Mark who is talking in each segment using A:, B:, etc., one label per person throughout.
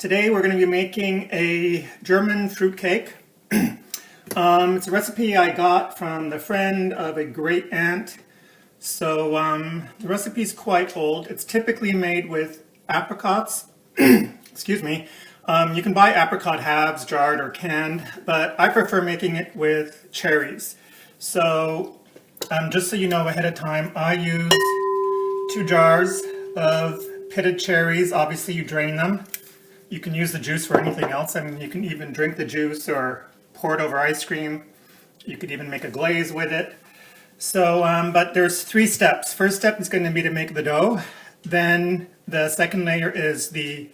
A: Today we're going to be making a German fruit cake. It's a recipe I got from the friend of a great aunt. So the recipe is quite old. It's typically made with apricots. Excuse me. You can buy apricot halves, jarred or canned, but I prefer making it with cherries. So just so you know ahead of time, I use 2 jars of pitted cherries. Obviously you drain them. You can use the juice for anything else. I mean, you can even drink the juice or pour it over ice cream. You could even make a glaze with it. So, but there's 3 steps. First step is going to be to make the dough. Then the second layer is the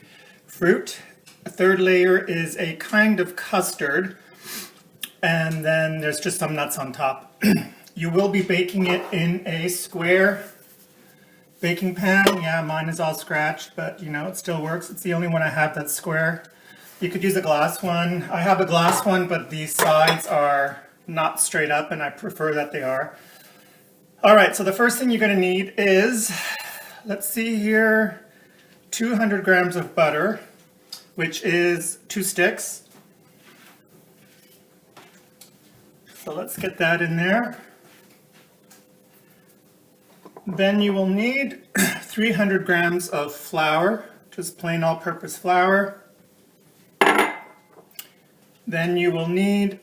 A: fruit. A third layer is a kind of custard. And then there's just some nuts on top. You will be baking it in a square baking pan. Yeah, mine is all scratched, but you know, it still works. It's the only one I have that's square. You could use a glass one. I have a glass one, but the sides are not straight up and I prefer that they are. All right, so the first thing you're going to need is, let's see here, 200 grams of butter, which is 2 sticks. So let's get that in there. Then you will need 300 grams of flour, just plain all-purpose flour. Then you will need,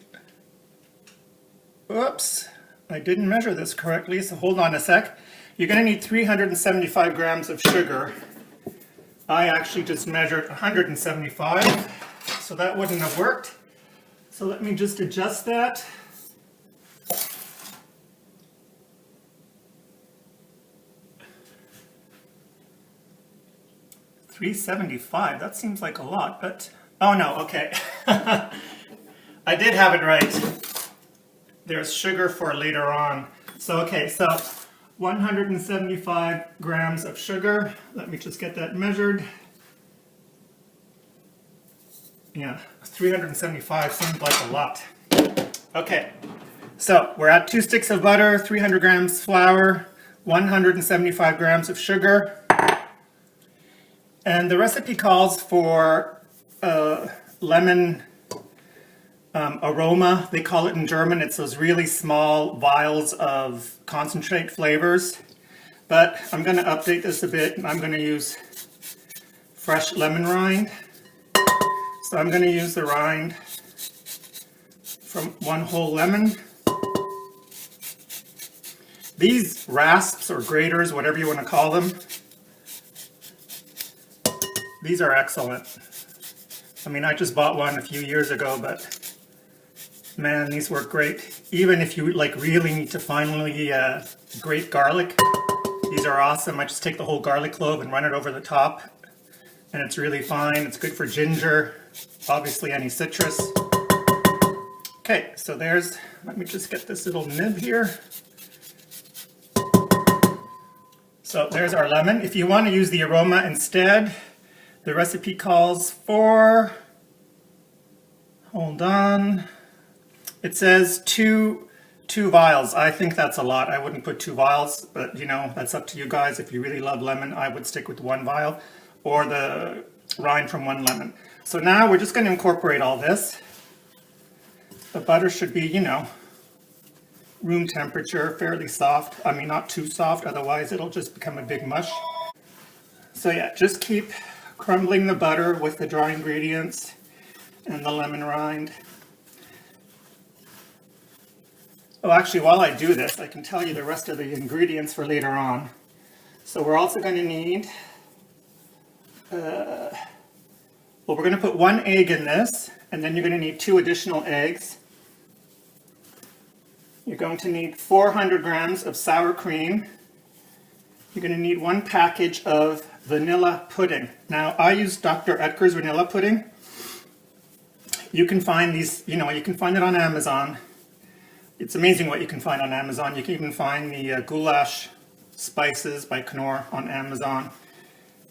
A: oops, I didn't measure this correctly, so hold on a sec. You're going to need 375 grams of sugar. I actually just measured 175, so that wouldn't have worked. So let me just adjust that. $3.75, that seems like a lot, but oh no, okay. I did have it right. There's sugar for later on. So okay, so 175 grams of sugar. Let me just get that measured. Yeah, 375 seems like a lot. Okay, so we're at 2 sticks of butter, 300 grams flour, 175 grams of sugar. And the recipe calls for lemon aroma. They call it in German. It's those really small vials of concentrate flavors. But I'm going to update this a bit. I'm going to use fresh lemon rind. So I'm going to use the rind from 1 whole lemon. These rasps or graters, whatever you want to call them, these are excellent. I mean, I just bought one a few years ago, but man, these work great. Even if you like really need to finely grate garlic, these are awesome. I just take the whole garlic clove and run it over the top, and it's really fine. It's good for ginger, obviously any citrus. Okay, so there's, let me just get this little nib here. So there's our lemon. If you want to use the aroma instead, the recipe calls for, hold on, it says two vials. I think that's a lot. I wouldn't put 2 vials, but you know, that's up to you guys. If you really love lemon, I would stick with 1 vial or the rind from 1 lemon. So now we're just going to incorporate all this. The butter should be, you know, room temperature, fairly soft. I mean, not too soft, otherwise it'll just become a big mush. So yeah, just keep crumbling the butter with the dry ingredients and the lemon rind. Oh, actually, while I do this, I can tell you the rest of the ingredients for later on. So we're also going to need, well, we're going to put 1 egg in this, and then you're going to need 2 additional eggs. You're going to need 400 grams of sour cream. You're going to need 1 package of vanilla pudding. Now, I use Dr. Oetker's vanilla pudding. You can find these, you know, you can find it on Amazon. It's amazing what you can find on Amazon. You can even find the goulash spices by Knorr on Amazon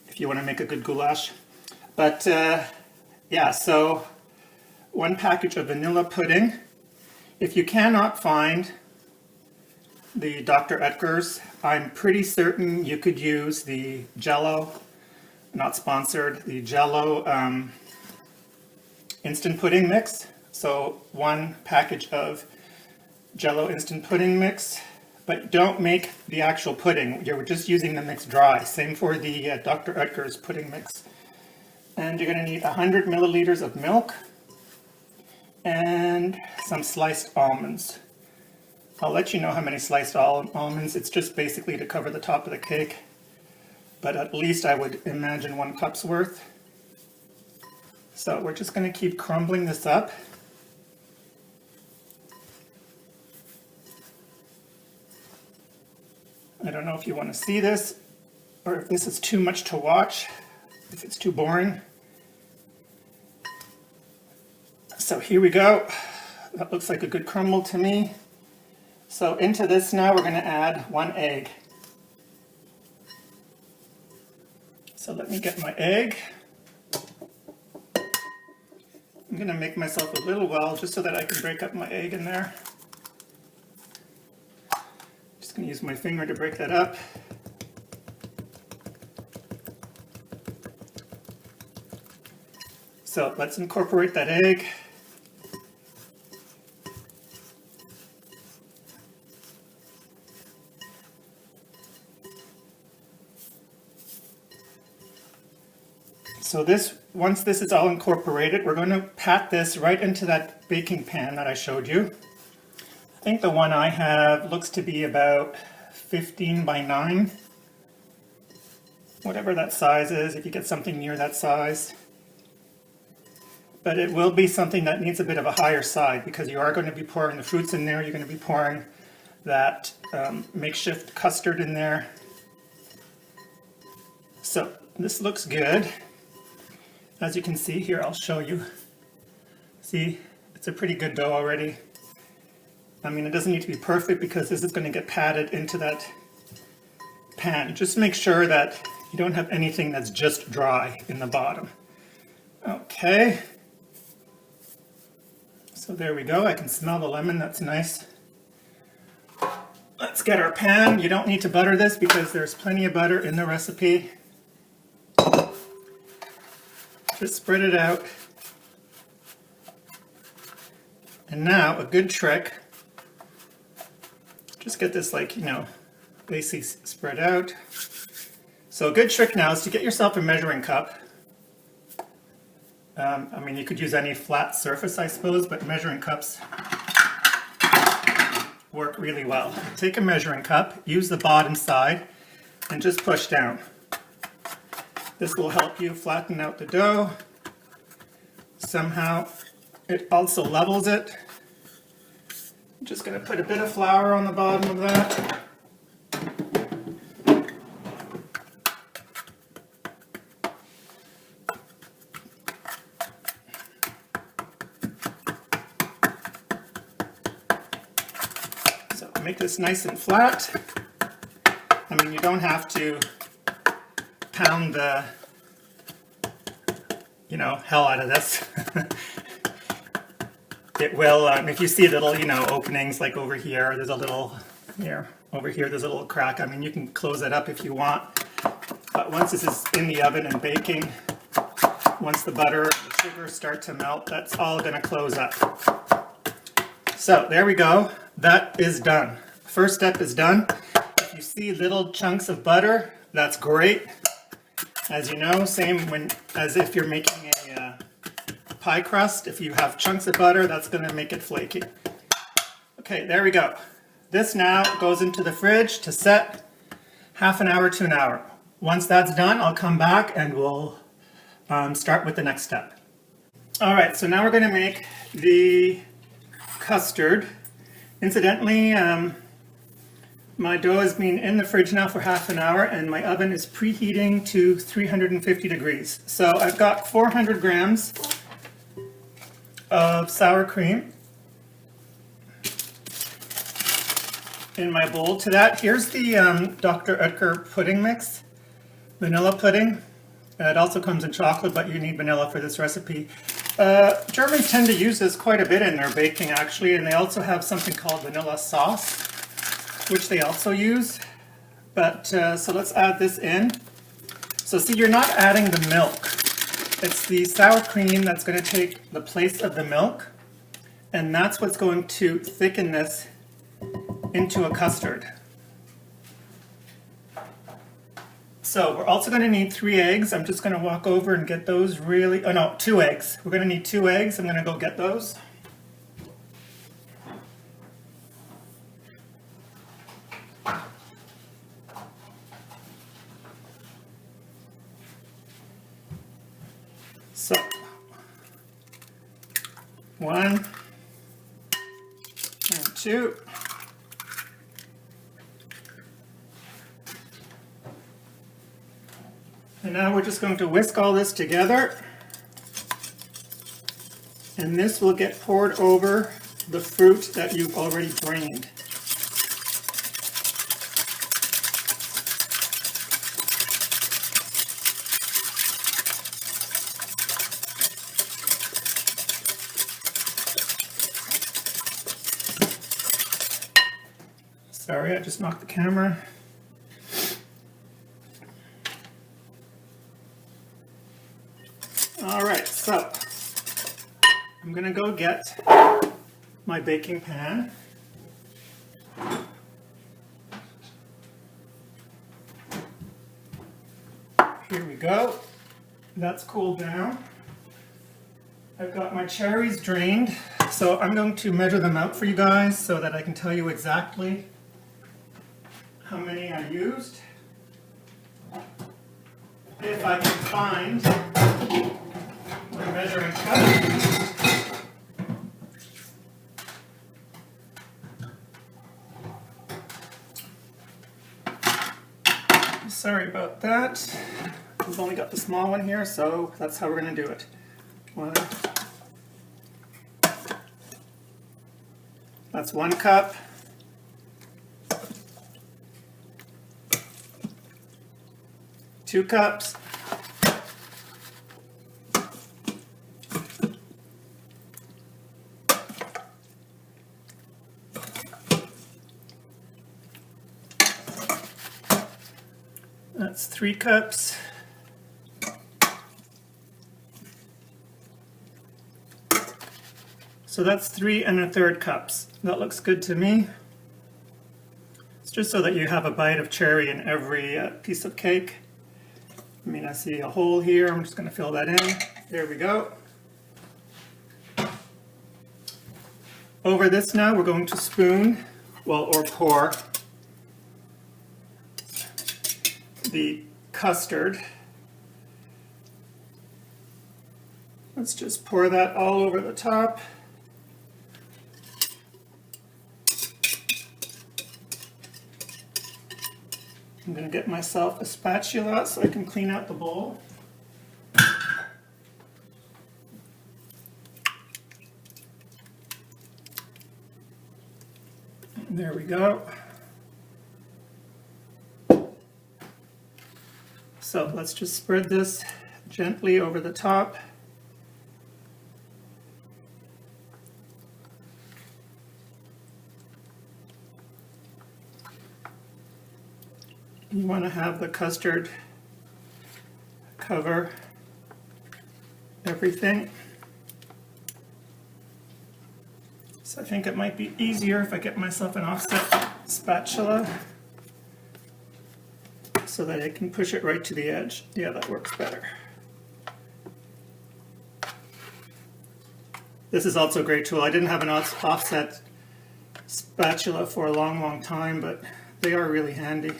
A: if you want to make a good goulash. But yeah, so 1 package of vanilla pudding. If you cannot find the Dr. Oetker's, I'm pretty certain you could use the Jello, not sponsored, the Jello instant pudding mix. So 1 package of Jell-O instant pudding mix, but don't make the actual pudding. You're just using the mix dry. Same for the Dr. Oetker's pudding mix. And you're going to need 100 milliliters of milk and some sliced almonds. I'll let you know how many sliced almonds. It's just basically to cover the top of the cake, but at least I would imagine 1 cup's worth. So we're just going to keep crumbling this up. I don't know if you want to see this or if this is too much to watch, if it's too boring. So here we go. That looks like a good crumble to me. So into this now we're going to add 1 egg. So let me get my egg. I'm going to make myself a little well just so that I can break up my egg in there. Just going to use my finger to break that up. So let's incorporate that egg. So once this is all incorporated, we're going to pat this right into that baking pan that I showed you. I think the one I have looks to be about 15 by 9, whatever that size is, if you get something near that size. But it will be something that needs a bit of a higher side because you are going to be pouring the fruits in there, you're going to be pouring that makeshift custard in there. So this looks good. As you can see here, I'll show you. See, it's a pretty good dough already. I mean, it doesn't need to be perfect because this is going to get patted into that pan. Just make sure that you don't have anything that's just dry in the bottom. Okay. So there we go. I can smell the lemon. That's nice. Let's get our pan. You don't need to butter this because there's plenty of butter in the recipe. Just spread it out. And now a good trick, just get this basically spread out. So a good trick now is to get yourself a measuring cup. I mean, you could use any flat surface, I suppose, but measuring cups work really well. Take a measuring cup, use the bottom side, and just push down. This will help you flatten out the dough. Somehow it also levels it. I'm just going to put a bit of flour on the bottom of that. So make this nice and flat. I mean, you don't have to pound the, hell out of this. It will, if you see little, openings like over here, there's a little, over here there's a little crack. I mean, you can close it up if you want. But once this is in the oven and baking, once the butter and the sugar start to melt, that's all going to close up. So there we go. That is done. First step is done. If you see little chunks of butter, that's great. As you know, same as if you're making a pie crust. If you have chunks of butter, that's going to make it flaky. Okay, there we go. This now goes into the fridge to set half an hour to an hour. Once that's done, I'll come back and we'll start with the next step. All right, so now we're going to make the custard. Incidentally, my dough has been in the fridge now for half an hour and my oven is preheating to 350 degrees. So I've got 400 grams of sour cream in my bowl. To that, here's the Dr. Oetker pudding mix, vanilla pudding. It also comes in chocolate, but you need vanilla for this recipe. Germans tend to use this quite a bit in their baking actually, and they also have something called vanilla sauce, which they also use. But so let's add this in. So see, you're not adding the milk. It's the sour cream that's going to take the place of the milk, and that's what's going to thicken this into a custard. So we're also going to need 3 eggs. I'm just going to walk over and get those really, oh no, 2 eggs. We're going to need 2 eggs. I'm going to go get those. So, 1 and 2. And now we're just going to whisk all this together, and this will get poured over the fruit that you've already drained. Sorry, I just knocked the camera. Alright, so I'm going to go get my baking pan. Here we go. That's cooled down. I've got my cherries drained, so I'm going to measure them out for you guys so that I can tell you exactly how many I used. If I can find my measuring cup. Sorry about that. We've only got the small one here, so that's how we're going to do it. That's 1 cup. Two cups. That's 3 cups. So that's 3 1/3 cups. That looks good to me. It's just so that you have a bite of cherry in every piece of cake. I mean, I see a hole here. I'm just going to fill that in. There we go. Over this now, we're going to spoon, or pour the custard. Let's just pour that all over the top. I'm going to get myself a spatula so I can clean out the bowl. There we go. So let's just spread this gently over the top. You want to have the custard cover everything. So I think it might be easier if I get myself an offset spatula so that I can push it right to the edge. Yeah, that works better. This is also a great tool. I didn't have an offset spatula for a long time, but they are really handy.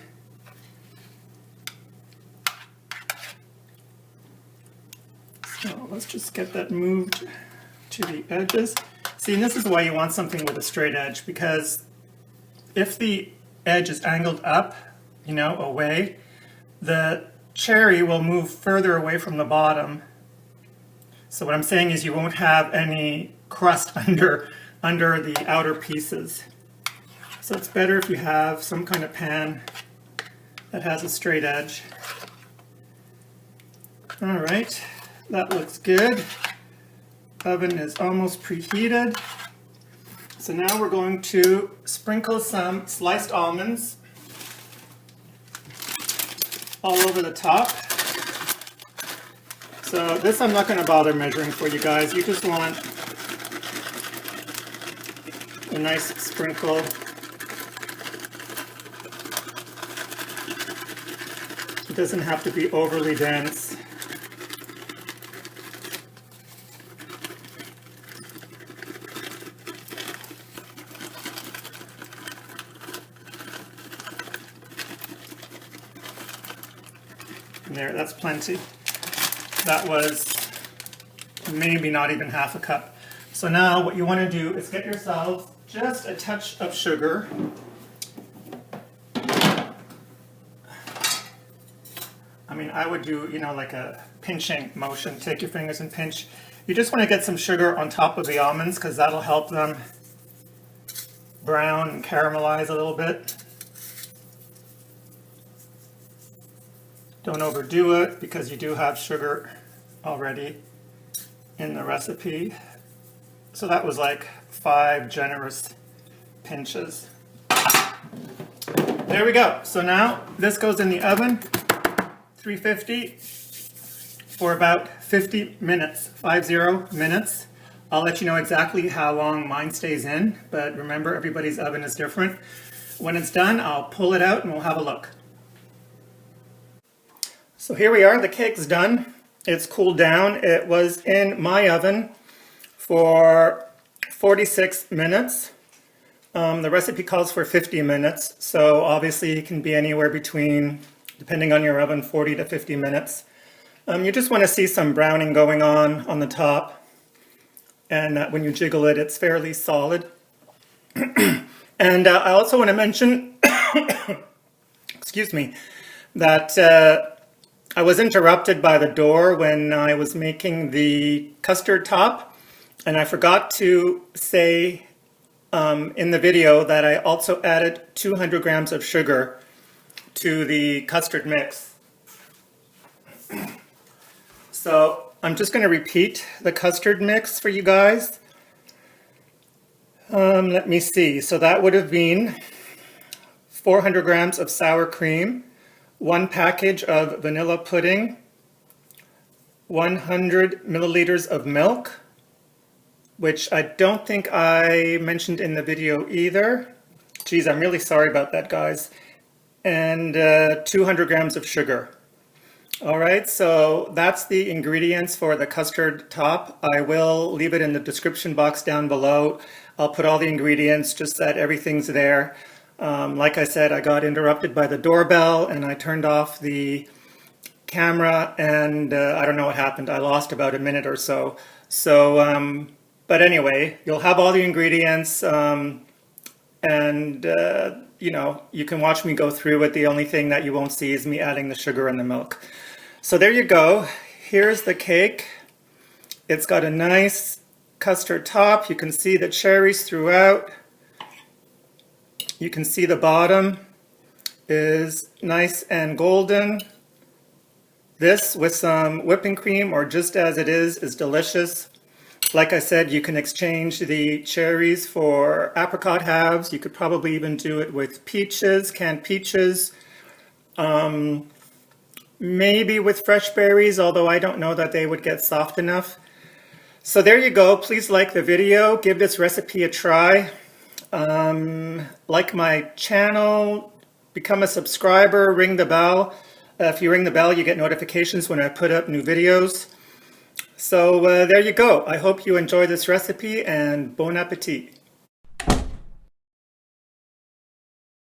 A: So let's just get that moved to the edges. See, and this is why you want something with a straight edge, because if the edge is angled up, away, the cherry will move further away from the bottom. So what I'm saying is you won't have any crust under the outer pieces. So it's better if you have some kind of pan that has a straight edge. All right. That looks good. Oven is almost preheated. So now we're going to sprinkle some sliced almonds all over the top. So this I'm not going to bother measuring for you guys. You just want a nice sprinkle. It doesn't have to be overly dense. There, that's plenty. That was maybe not even half a cup. So now what you want to do is get yourselves just a touch of sugar. I mean, I would do, you know, like a pinching motion. Take your fingers and pinch. You just want to get some sugar on top of the almonds because that'll help them brown and caramelize a little bit. Don't overdo it because you do have sugar already in the recipe. So that was like 5 generous pinches. There we go. So now this goes in the oven, 350 for about 50 minutes, 50 minutes. I'll let you know exactly how long mine stays in, but remember everybody's oven is different. When it's done, I'll pull it out and we'll have a look. So here we are, the cake's done. It's cooled down. It was in my oven for 46 minutes. The recipe calls for 50 minutes, so obviously it can be anywhere between, depending on your oven, 40 to 50 minutes. You just want to see some browning going on the top, and when you jiggle it, it's fairly solid. And I also want to mention, excuse me, that I was interrupted by the door when I was making the custard top, and I forgot to say in the video that I also added 200 grams of sugar to the custard mix. So I'm just going to repeat the custard mix for you guys. Let me see. So that would have been 400 grams of sour cream, 1 package of vanilla pudding, 100 milliliters of milk, which I don't think I mentioned in the video either. Geez, I'm really sorry about that, guys. And 200 grams of sugar. All right, so that's the ingredients for the custard top. I will leave it in the description box down below. I'll put all the ingredients just that everything's there. Like I said, I got interrupted by the doorbell and I turned off the camera and I don't know what happened. I lost about a minute or so. But anyway, you'll have all the ingredients and you know, you can watch me go through it. The only thing that you won't see is me adding the sugar and the milk. So there you go. Here's the cake. It's got a nice custard top. You can see the cherries throughout. You can see the bottom is nice and golden. This with some whipping cream or just as it is delicious. Like I said, you can exchange the cherries for apricot halves. You could probably even do it with peaches, canned peaches. Maybe with fresh berries, although I don't know that they would get soft enough. So there you go. Please like the video. Give this recipe a try. Like my channel, become a subscriber, ring the bell. If you ring the bell, you get notifications when I put up new videos. So there you go. I hope you enjoy this recipe and bon appetit.